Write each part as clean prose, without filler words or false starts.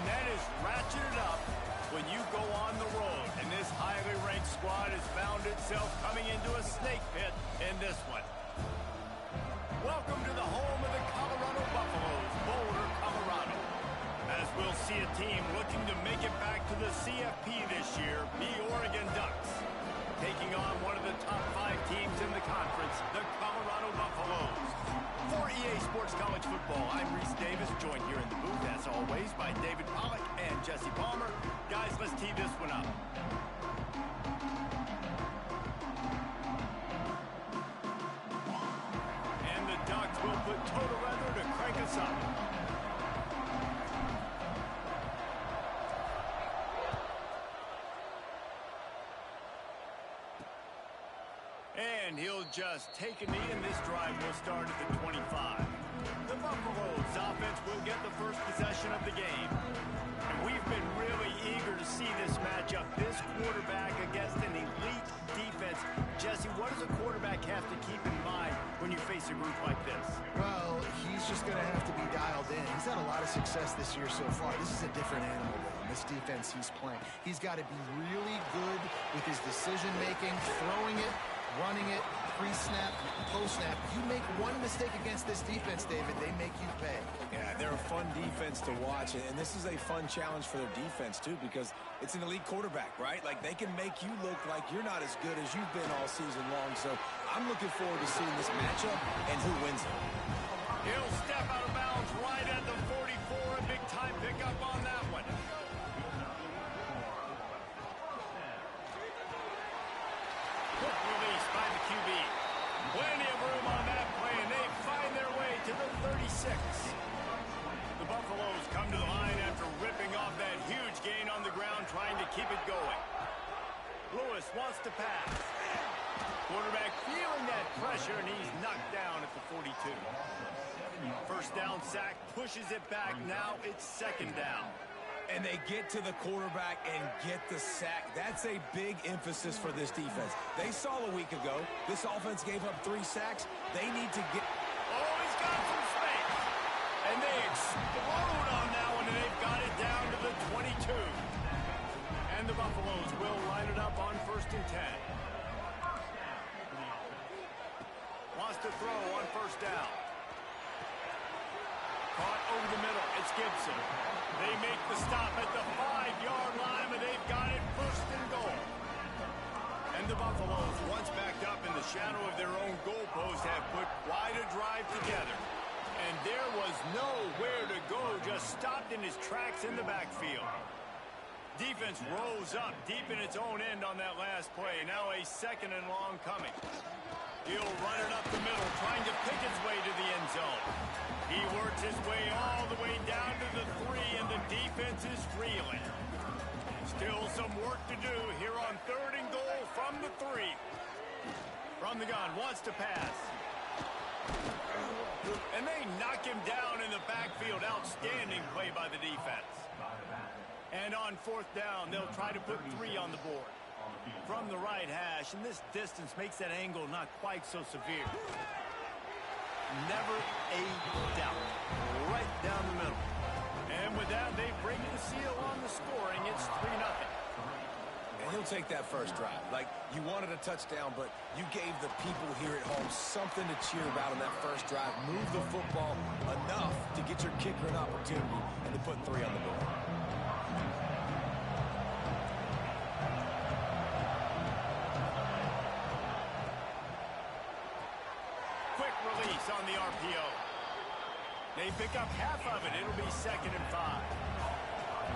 that is ratcheted up when you go on the road. And this highly ranked squad has found itself coming into a snake pit in this one. Welcome to the home of the Colorado Buffaloes, Boulder, Colorado. As we'll see a team looking to make it back to the CFP this year, the Oregon Ducks. Taking on one of the top 5 teams in the conference, the Colorado Buffaloes. For EA Sports College Football, I'm Reese Davis, joined here in the booth, as always, by David Pollack and Jesse Palmer. Guys, let's tee this one up. And the Ducks will put toe to leather to crank us up. And he'll just take a knee, and this drive will start at the 25. The Buffaloes offense will get the first possession of the game. And we've been really eager to see this matchup, this quarterback against an elite defense. Jesse, what does a quarterback have to keep in mind when you face a group like this? Well, he's just going to have to be dialed in. He's had a lot of success this year so far. This is a different animal, though, in this defense he's playing. He's got to be really good with his decision-making, throwing it, running it, pre-snap, post-snap. You make one mistake against this defense, David, they make you pay. Yeah, they're a fun defense to watch, and this is a fun challenge for their defense, too, because it's an elite quarterback, right? Like, they can make you look like you're not as good as you've been all season long, so I'm looking forward to seeing this matchup and who wins it. He'll step out of bounds right at the 44, a big-time pickup on that one. Quick release by the QB. Plenty of room on that play, and they find their way to the 36. The Buffaloes come to the line after ripping off that huge gain on the ground, trying to keep it going. Lewis wants to pass. Quarterback feeling that pressure, and he's knocked down at the 42. First down sack, pushes it back. Now it's second down. And they get to the quarterback and get the sack. That's a big emphasis for this defense. They saw a week ago, this offense gave up 3 sacks. They need to get... Oh, he's got some space. And they explode on that one, and they've got it down to the 22. And the Buffaloes will line it up on 1st and 10. Wants to throw on 1st down. Caught over the middle. It's Gibson. They make the stop at the 5-yard line, and they've got it 1st and goal. And the Buffaloes, once backed up in the shadow of their own goalpost, have put quite a drive together. And there was nowhere to go, just stopped in his tracks in the backfield. Defense rose up deep in its own end on that last play. Now a 2nd and long coming. He'll run it up the middle, trying to pick his way to the end zone. He works his way all the way down to the 3, and the defense is reeling. Still some work to do here on 3rd and goal from the 3. From the gun, wants to pass. And they knock him down in the backfield. Outstanding play by the defense. And on 4th down, they'll try to put 3 on the board. From the right hash, and this distance makes that angle not quite so severe. Never a doubt. Right down the middle. And with that, they break the seal on the scoring. It's 3-0. And he'll take that first drive. Like, you wanted a touchdown, but you gave the people here at home something to cheer about on that first drive. Move the football enough to get your kicker an opportunity and to put 3 on the board. On the RPO. They pick up half of it. It'll be 2nd and 5.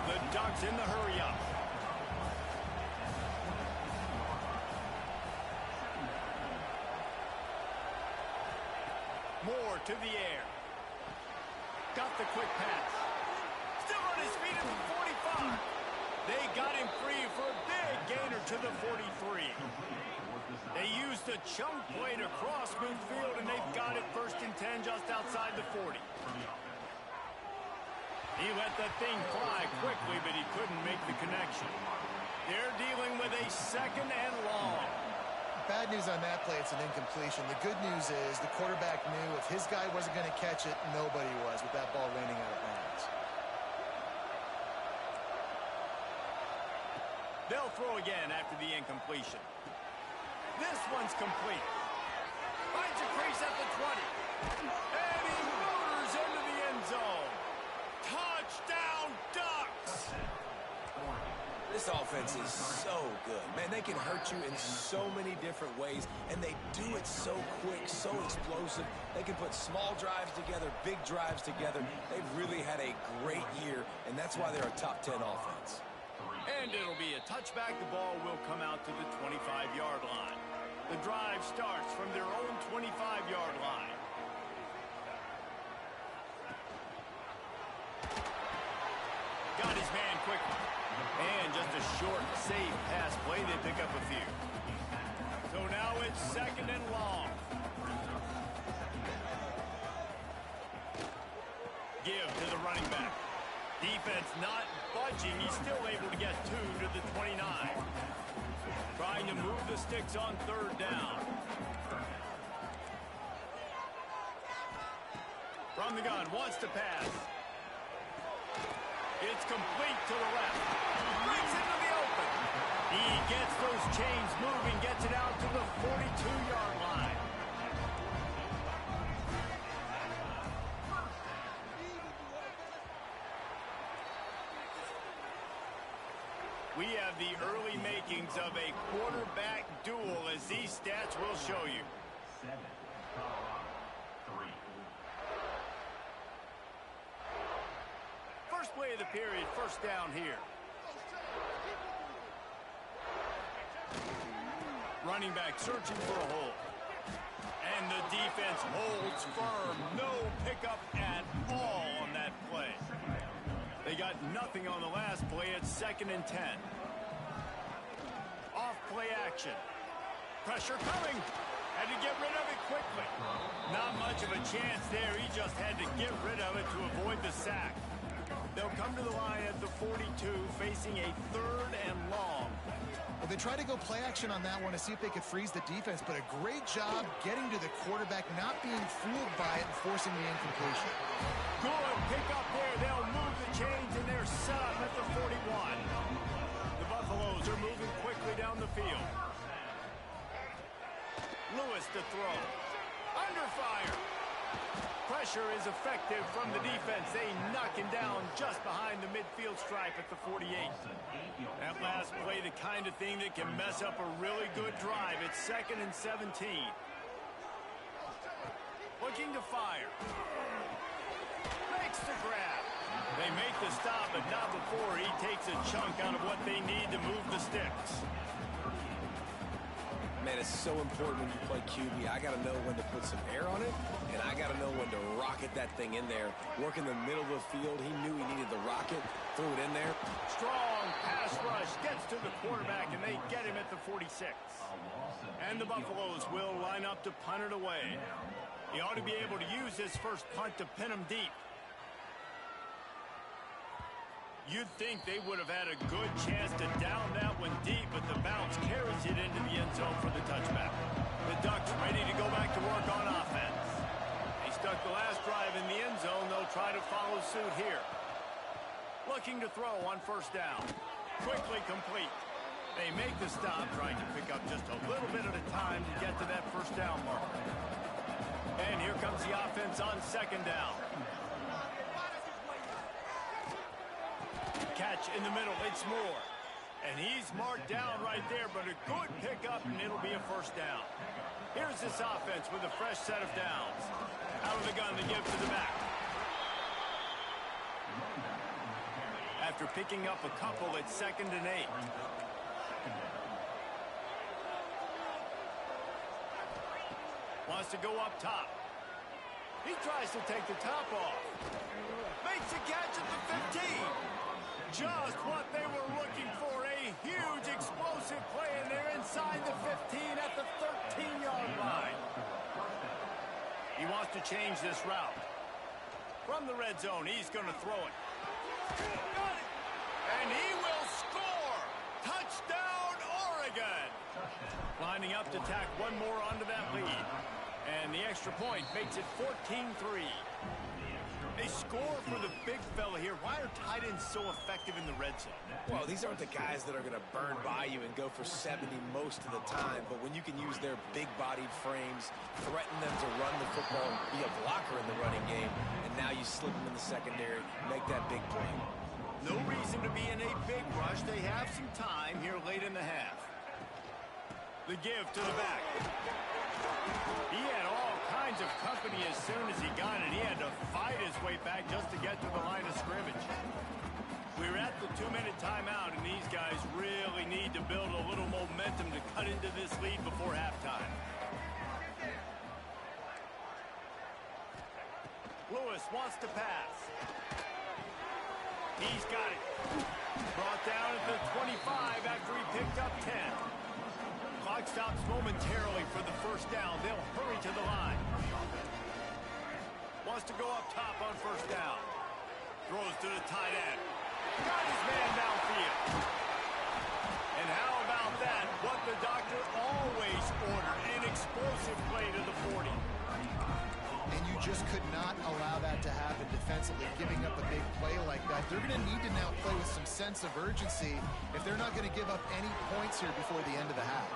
The Ducks in the hurry up. Moore to the air. Got the quick pass. Still on his feet at the 45. They got him free for a big gainer to the 43. They used a chunk play to cross midfield, and they've got it 1st and 10 just outside the 40. He let that thing fly quickly, but he couldn't make the connection. They're dealing with a 2nd and long. Bad news on that play, it's an incompletion. The good news is the quarterback knew if his guy wasn't going to catch it, nobody was with that ball landing out of bounds. They'll throw again after the incompletion. This one's complete. Finds a crease at the 20. And he motors into the end zone. Touchdown, Ducks! This offense is so good. Man, they can hurt you in so many different ways, and they do it so quick, so explosive. They can put small drives together, big drives together. They've really had a great year, and that's why they're a top 10 offense. And it'll be a touchback. The ball will come out to the 25-yard line. The drive starts from their own 25-yard line. Got his man quickly. And just a short, safe pass play. They pick up a few. So now it's second and long. Give to the running back. Defense not budging. He's still able to get 2 to the 29. Trying to move the sticks on third down. From the gun, wants to pass. It's complete to the left. Breaks into the open. He gets those chains moving, gets it out to the 42-yard line. We have the early makings of a quarterback duel, as these stats will show you. 7, Colorado, 3. First play of the period, first down here. Running back searching for a hole. And the defense holds firm. No pickup at all on that play. They got nothing on the last play. It's 2nd and 10. Off play action. Pressure coming. Had to get rid of it quickly. Not much of a chance there. He just had to get rid of it to avoid the sack. They'll come to the line at the 42, facing a 3rd and long. Well, they tried to go play action on that one to see if they could freeze the defense, but a great job getting to the quarterback, not being fooled by it and forcing the incompletion. Good pick up there. They'll move the chains, and they're set up at the 41. The Buffaloes are moving quickly down the field. Lewis to throw. Under fire. Pressure is effective from the defense. They knock him down just behind the midfield stripe at the 48. That last play, the kind of thing that can mess up a really good drive. It's 2nd and 17. Looking to fire. Makes the grab. They make the stop, but not before he takes a chunk out of what they need to move the sticks. Man, it's so important when you play QB. I got to know when to put some air on it, and I got to know when to rocket that thing in there. Work in the middle of the field. He knew he needed the rocket, threw it in there. Strong pass rush gets to the quarterback, and they get him at the 46. And the Buffaloes will line up to punt it away. He ought to be able to use his first punt to pin him deep. You'd think they would have had a good chance to down that one deep, but the bounce carries it into the end zone for the touchback. The Ducks ready to go back to work on offense. They stuck the last drive in the end zone. They'll try to follow suit here. Looking to throw on first down. Quickly complete. They make the stop, trying to pick up just a little bit at a time to get to that first down mark. And here comes the offense on second down. Catch in the middle, it's Moore. And he's marked down right there, but a good pickup, and it'll be a first down. Here's this offense with a fresh set of downs. Out of the gun to give to the back. After picking up a couple, it's 2nd and 8. Wants to go up top. He tries to take the top off. Makes a catch at the 15. Just what they were looking for, a huge explosive play, and they're inside the 15 at the 13-yard line. He wants to change this route. From the red zone, he's going to throw it. Got it! And he will score! Touchdown, Oregon! Lining up to tack one more onto that lead. And the extra point makes it 14-3. They score for the big fella here. Why are tight ends so effective in the red zone? Well, these aren't the guys that are going to burn by you and go for 70 most of the time, but when you can use their big-bodied frames, threaten them to run the football, be a blocker in the running game, and now you slip them in the secondary, make that big play. No reason to be in a big rush. They have some time here late in the half. The give to the back. He had all kinds of company as soon as he got it. He had to fight his way back just to get to the line of scrimmage. We're at the 2-minute timeout, and these guys really need to build a little momentum to cut into this lead before halftime. Lewis wants to pass. He's got it. Brought down at the 25 after he picked up 10. Clock stops momentarily for the first down. They'll hurry to the line. Wants to go up top on first down. Throws to the tight end. Got his man downfield. And how about that? What the doctor always ordered. An explosive play to the 40. And you just could not allow that to happen defensively, giving up a big play like that. They're going to need to now play with some sense of urgency if they're not going to give up any points here before the end of the half.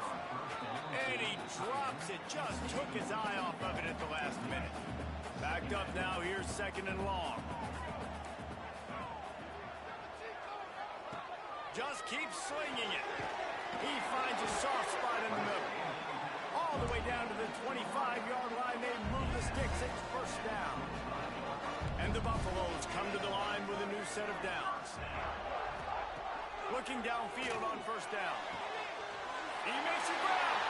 And he drops it. Just took his eye off of it at the last minute. Backed up now. Here's second and long. Just keeps slinging it. He finds a soft spot in the middle. All the way down to the 25-yard line. They move the sticks. It's first down. And the Buffaloes come to the line with a new set of downs. Looking downfield on first down. He makes it grab.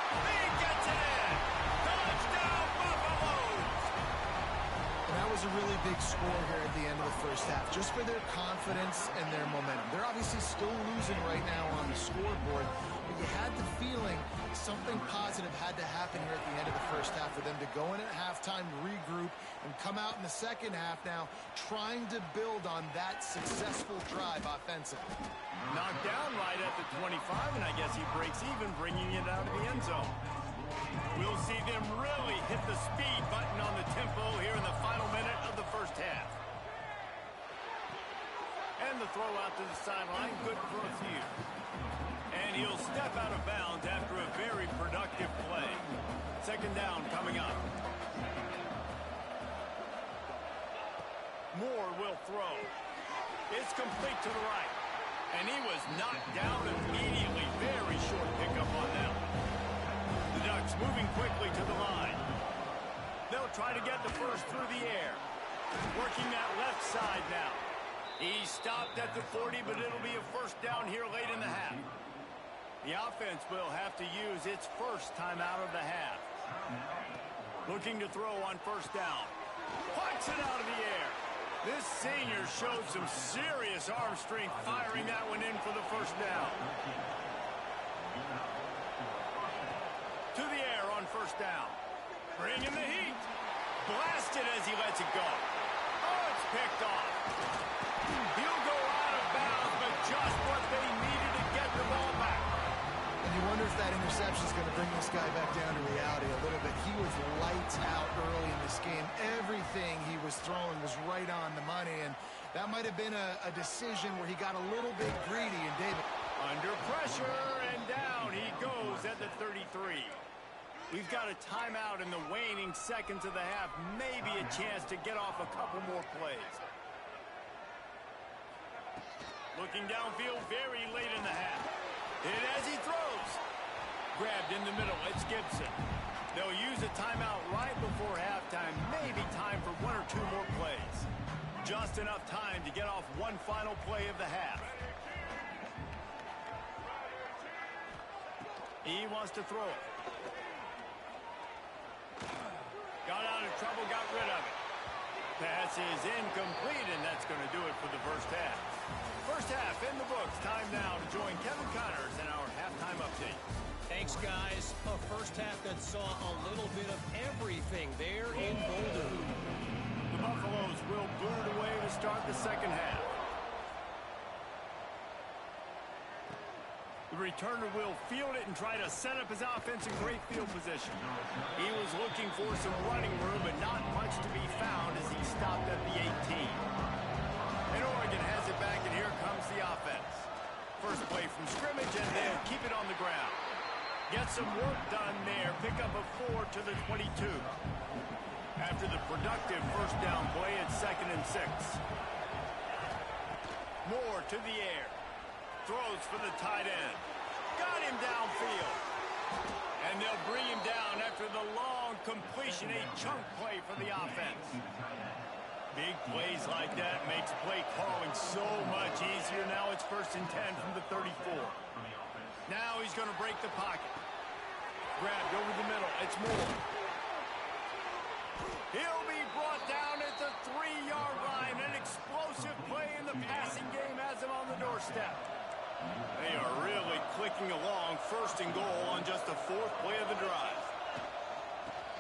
He gets it in. Touchdown, Buffaloes. And that was a really big score here at the end of the first half, just for their confidence and their momentum. They're obviously still losing right now on the scoreboard, but you had the feeling something positive had to happen here at the end of the first half for them to go in at halftime, regroup, and come out in the second half now trying to build on that successful drive offensively. Knocked down right at the 25, and I guess he breaks even, bringing it out of the end zone. We'll see them really hit the speed button on the tempo here in the final minute of the first half. And the throw out to the sideline, good for a few. And he'll step out of bounds after a very productive play. Second down coming up. Moore will throw. It's complete to the right. And he was knocked down immediately. Very short pickup on that one. The Ducks moving quickly to the line. They'll try to get the first through the air. Working that left side now. He stopped at the 40, but it'll be a first down here late in the half. The offense will have to use its first timeout of the half. Looking to throw on first down. Punts it out of the air. This senior showed some serious arm strength firing that one in for the first down. To the air on first down. Bringing the heat. Blasted as he lets it go. Oh, it's picked off. He'll go out of bounds, but just what they needed to get the ball back. And you wonder if that interception is going to bring this guy back down to reality a little bit. He was lights out early in this game. Everything he was throwing was right on the money, and that might have been a decision where he got a little bit greedy. And David, under pressure, and down he goes at the 33. We've got a timeout in the waning seconds of the half. Maybe a chance to get off a couple more plays. Looking downfield very late in the half. Hit as he throws. Grabbed in the middle. It's Gibson. They'll use a timeout right before halftime. Maybe time for one or two more plays. Just enough time to get off one final play of the half. He wants to throw it. Got out of trouble, got rid of it. Pass is incomplete, and that's going to do it for the first half. First half in the books. Time now to join Kevin Connors in our halftime update. Thanks, guys. A first half that saw a little bit of everything there in Boulder. The Buffaloes will boot it away to start the second half. The The returner will field it and try to set up his offense in great field position. He was looking for some running room, but not much to be found as he stopped at the 18. And Oregon has it back, and here comes the offense. First play from scrimmage, and they'll keep it on the ground. Get some work done there. Pick up a 4 to the 22. After the productive first down play, it's 2nd and 6. Moore to the air. Throws for the tight end. Got him downfield. And they'll bring him down after the long completion, a chunk play for the offense. Big plays like that makes play calling so much easier. Now it's 1st and 10 from the 34. Now he's going to break the pocket. Grabbed over the middle. It's Moore. He'll be brought down at the 3-yard line. An explosive play in the passing game has him on the doorstep. They are really clicking along. 1st and goal on just the 4th play of the drive.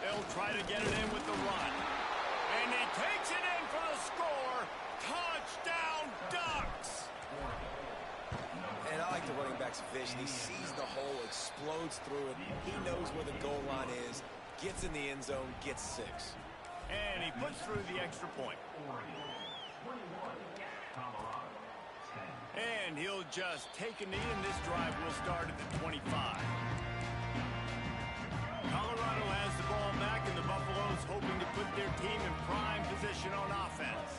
They'll try to get it in with the run. And he takes it in for the score. Touchdown, Ducks! And I like the running back's vision. He sees the hole, explodes through it. He knows where the goal line is, gets in the end zone, gets 6. And he puts through the extra point. And he'll just take a knee, and this drive will start at the 25. Colorado has the ball back, and the Buffaloes hoping to put their team in prime position on offense.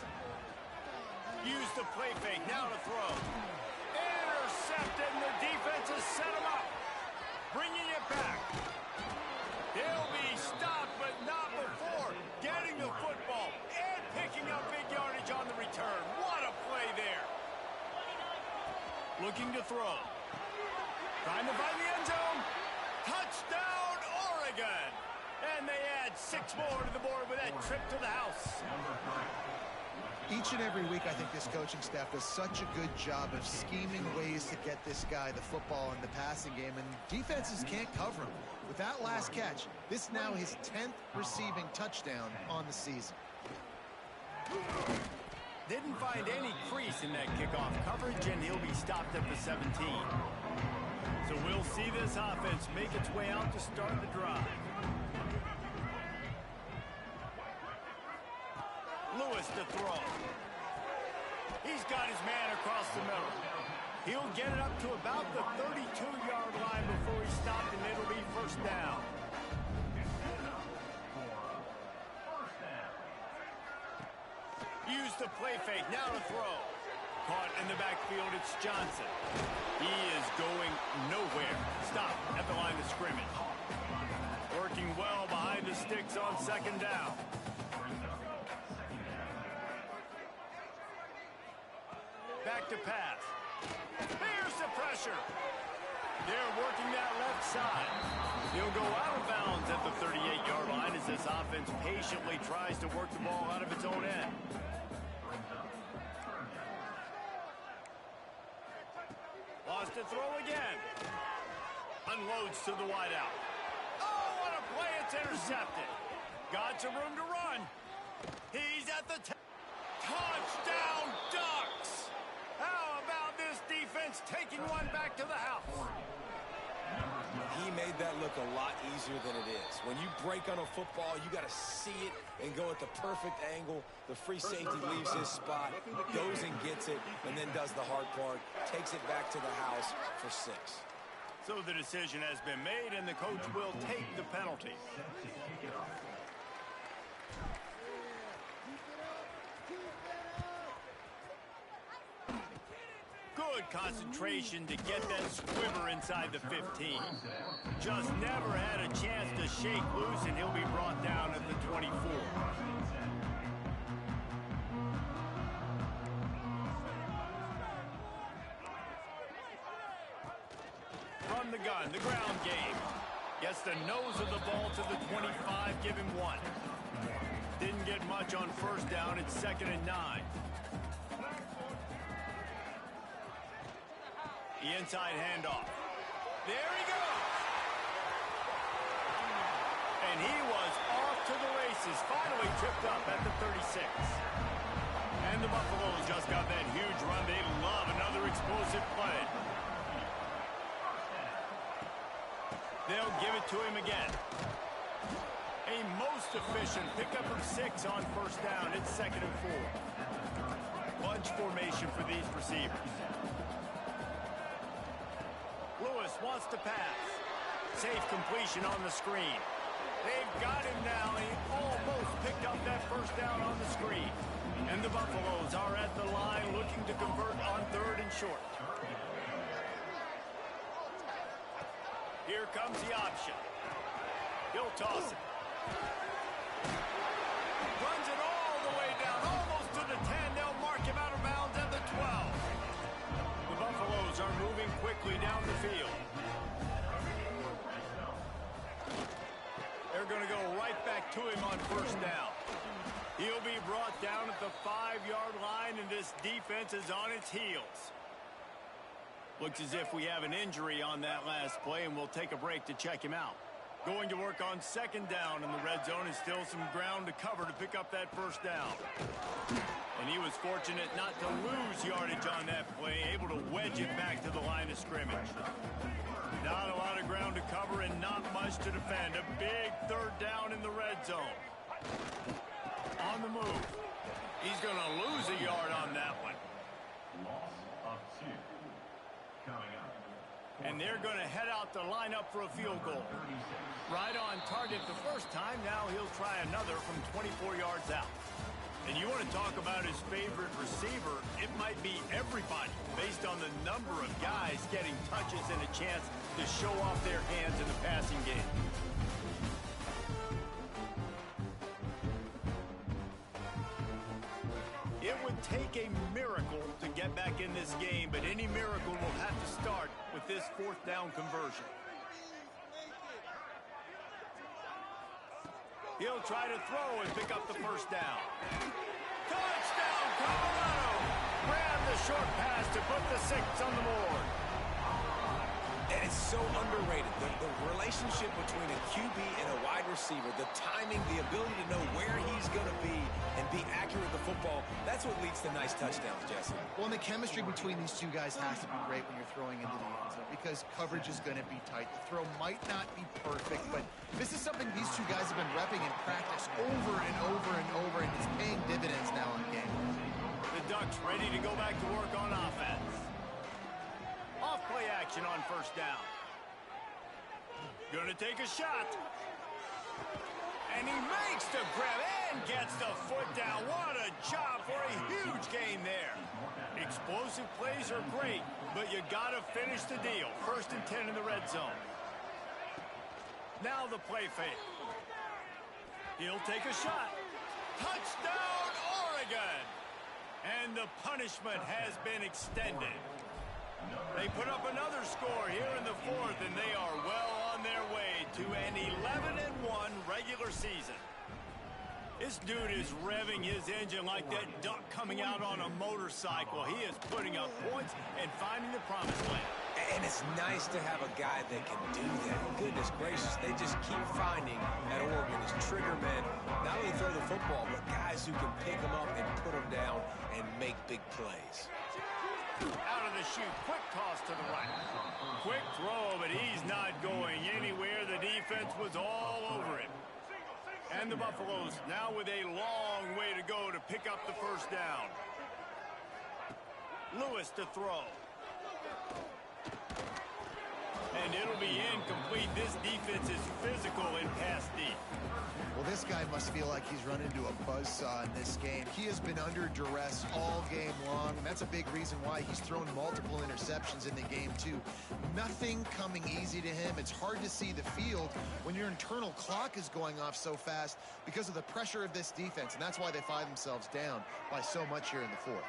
Use the play fake, now to throw. Intercepted, and the defense has set him up. Bringing it back. They'll be stopped, but not before getting the football and picking up big yardage on the return. What a play there. Looking to throw. Trying to find the end zone. Touchdown, Oregon. And they add 6 more to the board with that trip to the house. Each and every week, I think this coaching staff does such a good job of scheming ways to get this guy the football in the passing game, and defenses can't cover him. With that last catch, this is now his 10th receiving touchdown on the season. Didn't find any crease in that kickoff coverage, and he'll be stopped at the 17. So we'll see this offense make its way out to start the drive. Lewis to throw. He's got his man across the middle. He'll get it up to about the 32-yard line before he's stopped, and it'll be 1st down. Use the play fake, now to throw. Caught in the backfield, it's Johnson. He is going nowhere. Stop at the line of scrimmage. Working well behind the sticks on 2nd down. Back to pass. Here's the pressure. They're working that left side. He'll go out of bounds at the 38-yard line as this offense patiently tries to work the ball out of its own end. Lost to throw again. Unloads to the wideout. Oh, what a play. It's intercepted. Got some room to run. He's at the touchdown, Ducks. How about this defense taking one back to the house? He made that look a lot easier than it is. When you break on a football, you got to see it and go at the perfect angle. The free safety leaves his spot, goes and gets it, and then does the hard part, takes it back to the house for 6. So the decision has been made, and the coach will take the penalty. Good concentration to get that squibber inside the 15. Just never had a chance to shake loose, and he'll be brought down at the 24. From the gun, the ground game. Gets the nose of the ball to the 25, give him 1. Didn't get much on 1st down, it's 2nd and 9. The inside handoff. There he goes. And he was off to the races. Finally tripped up at the 36. And the Buffaloes just got that huge run. They love another explosive play. to him again. A most efficient pickup of 6 on first down. It's 2nd and 4. Bunch formation for these receivers. Lewis wants to pass. Safe completion on the screen. They've got him now. He almost picked up that first down on the screen. And the Buffaloes are at the line looking to convert on 3rd and short. Here comes the option. He'll toss it. Runs it all the way down, almost to the 10. They'll mark him out of bounds at the 12. The Buffaloes are moving quickly down the field. They're going to go right back to him on first down. He'll be brought down at the 5-yard line, and this defense is on its heels. Looks as if we have an injury on that last play, and we'll take a break to check him out. Going to work on 2nd down in the red zone, and still some ground to cover to pick up that first down. And he was fortunate not to lose yardage on that play, able to wedge it back to the line of scrimmage. Not a lot of ground to cover and not much to defend. A big 3rd down in the red zone. On the move. He's going to lose a yard on that one. Loss of 2. Coming up. And they're going to head out to line up for a field goal. Right on target the first time. Now he'll try another from 24 yards out. And you want to talk about his favorite receiver, it might be everybody based on the number of guys getting touches and a chance to show off their hands in the passing game. It would take a miracle to get back in this game, but any miracle will have to start with this 4th down conversion. He'll try to throw and pick up the first down. Touchdown, Colorado! Grab the short pass to put the 6 on the board. And it's so underrated. The relationship between a QB and a wide receiver, the timing, the ability to know where he's going to be and be accurate with the football, that's what leads to nice touchdowns, Jesse. Well, and the chemistry between these two guys has to be great when you're throwing into the end zone because coverage is going to be tight. The throw might not be perfect, but this is something these two guys have been repping in practice over and over and over, and it's paying dividends now in game. The Ducks ready to go back to work on offense. Off play action on first down. Gonna take a shot. And he makes the grab and gets the foot down. What a job for a huge gain there. Explosive plays are great, but you gotta finish the deal. 1st and 10 in the red zone. Now the play fake. He'll take a shot. Touchdown, Oregon! And the punishment has been extended. They put up another score here in the 4th, and they are well on their way to an 11-1 regular season. This dude is revving his engine like that duck coming out on a motorcycle. He is putting up points and finding the promised land. And it's nice to have a guy that can do that. Goodness gracious, they just keep finding at Oregon as trigger men, not only throw the football, but guys who can pick them up and put them down and make big plays. Out of the chute, quick toss to the right. Quick throw, but he's not going anywhere. The defense was all over him. And the Buffaloes now with a long way to go to pick up the first down. Lewis to throw. And it'll be incomplete. This defense is physical in pass deep. Well, this guy must feel like he's run into a buzzsaw in this game. He has been under duress all game long, and that's a big reason why he's thrown multiple interceptions in the game, too. Nothing coming easy to him. It's hard to see the field when your internal clock is going off so fast because of the pressure of this defense, and that's why they find themselves down by so much here in the 4th.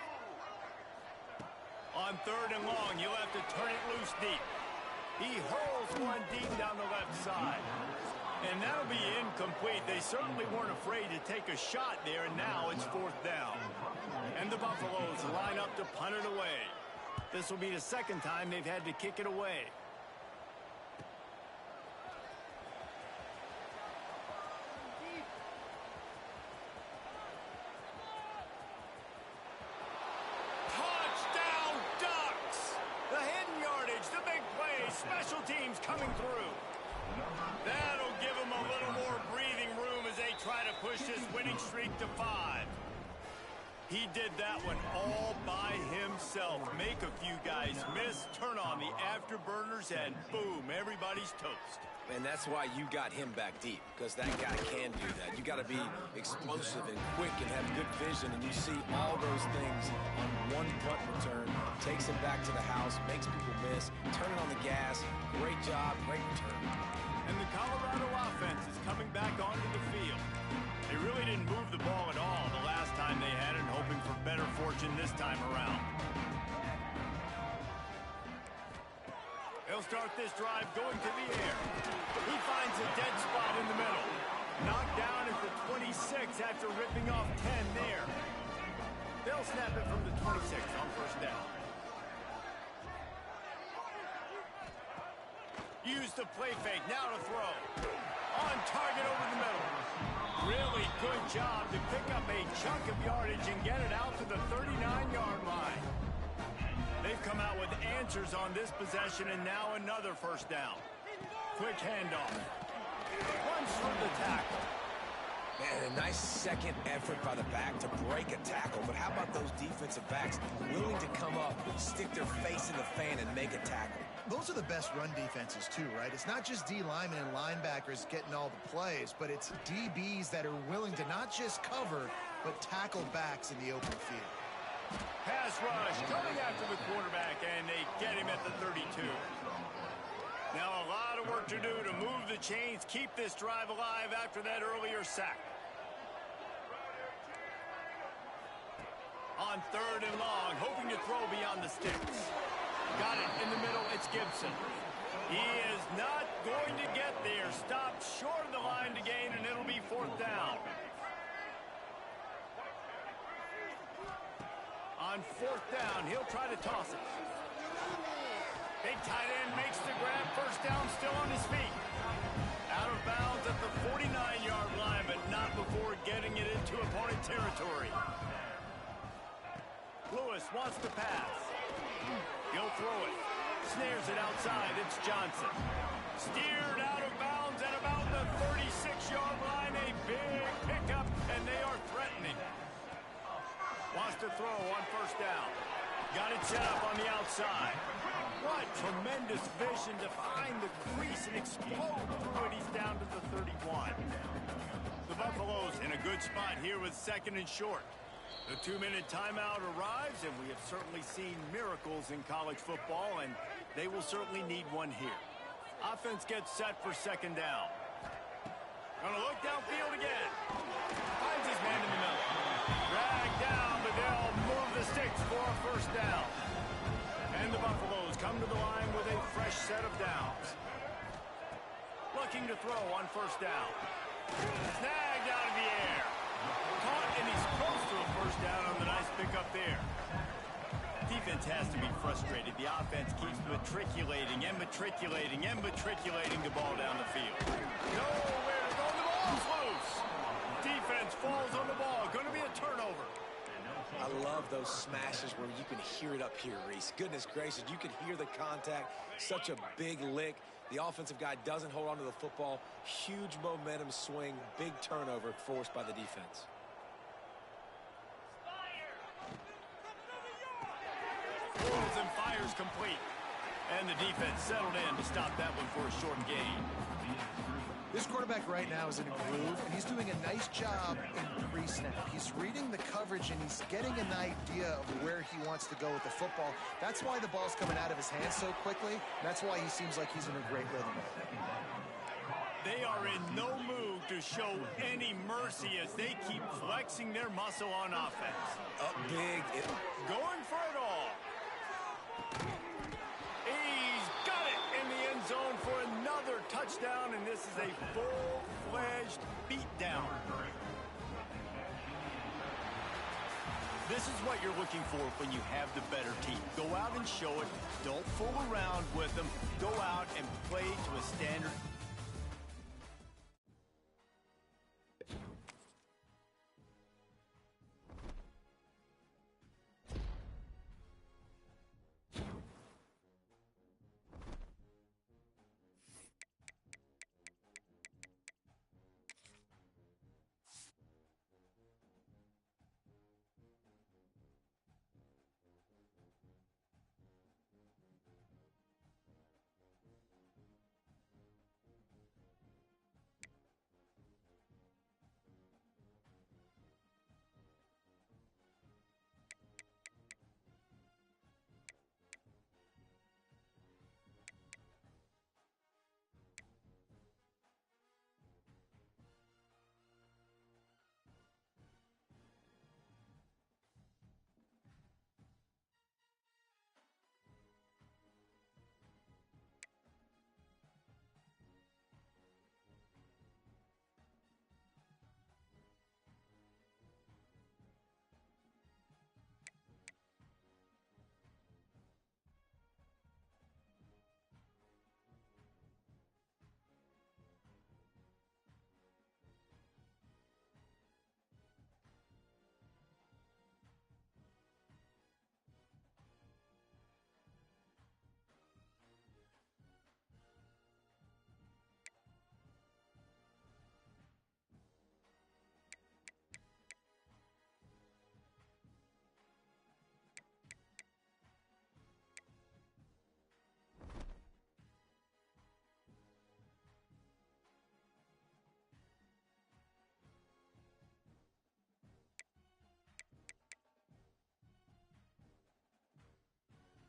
On 3rd and long, you'll have to turn it loose deep. He hurls one deep down the left side. And that'll be incomplete. They certainly weren't afraid to take a shot there, and now it's 4th down. And the Buffaloes line up to punt it away. This will be the 2nd time they've had to kick it away. Touchdown, Ducks! The hidden yardage, the big play, special teams coming through. That'll give them a little more breathing room as they try to push this winning streak to 5. He did that one all by himself. Make a few guys miss, turn on the afterburners, and boom, everybody's toast. And that's why you got him back deep, because that guy can do that. You got to be explosive and quick and have good vision, and you see all those things on one punt return. Takes it back to the house, makes people miss, turning on the gas. Great job, great return. And the Colorado offense is coming back onto the field. They really didn't move the ball at all the last time they had it, hoping for better fortune this time around. He'll start this drive going to the air. He finds a dead spot in the middle. Knocked down at the 26 after ripping off 10 there. They'll snap it from the 26 on first down. Use the play fake, now to throw. On target over the middle. Really good job to pick up a chunk of yardage and get it out to the 39-yard line. They've come out with answers on this possession, and now another first down. Quick handoff. Runs through the tackle. Man, a nice second effort by the back to break a tackle. But how about those defensive backs willing to come up, stick their face in the fan, and make a tackle? Those are the best run defenses, too, right? It's not just D linemen and linebackers getting all the plays, but it's DBs that are willing to not just cover, but tackle backs in the open field. Pass rush coming after the quarterback, and they get him at the 32. Now a lot of work to do to move the chains, keep this drive alive after that earlier sack. On 3rd and long, hoping to throw beyond the sticks. Got it in the middle, it's Gibson. He is not going to get there. Stopped short of the line to gain, and it'll be 4th down. On 4th down, he'll try to toss it. Big tight end makes the grab. First down, still on his feet. Out of bounds at the 49-yard line, but not before getting it into opponent territory. Lewis wants to pass. He'll throw it. Snares it outside. It's Johnson. Steered out of bounds at about the 36-yard line. A big pickup, and they are threatening. Wants to throw on first down. Got it set up on the outside. What tremendous vision to find the crease and explode through it. He's down to the 31. The Buffaloes in a good spot here with 2nd and short. The 2-minute timeout arrives, and we have certainly seen miracles in college football, and they will certainly need one here. Offense gets set for 2nd down. Gonna look downfield again. Finds his man in the middle. Dragged down, but they'll move the sticks for a first down. And the Buffaloes come to the line with a fresh set of downs. Looking to throw on first down. Snagged out of the air. Caught, and he's close to a first down on the nice pickup there. Defense has to be frustrated. The offense keeps matriculating and matriculating and matriculating the ball down the field. Nowhere to go. The ball's loose. Defense falls on the ball. Going to be a turnover. I love those smashes where you can hear it up here, Reese. Goodness gracious, you can hear the contact. Such a big lick. The offensive guy doesn't hold on to the football. Huge momentum swing. Big turnover forced by the defense. Rolls and fires complete. And the defense settled in to stop that one for a short gain. This quarterback right now is in a groove, and he's doing a nice job in pre-snap. He's reading the coverage, and he's getting an idea of where he wants to go with the football. That's why the ball's coming out of his hands so quickly. That's why he seems like he's in a great rhythm. They are in no mood to show any mercy as they keep flexing their muscle on offense. Up big. Going for it all. He's got it in the end zone for another touchdown, and this is a full-fledged beatdown. This is what you're looking for when you have the better team. Go out and show it. Don't fool around with them. Go out and play to a standard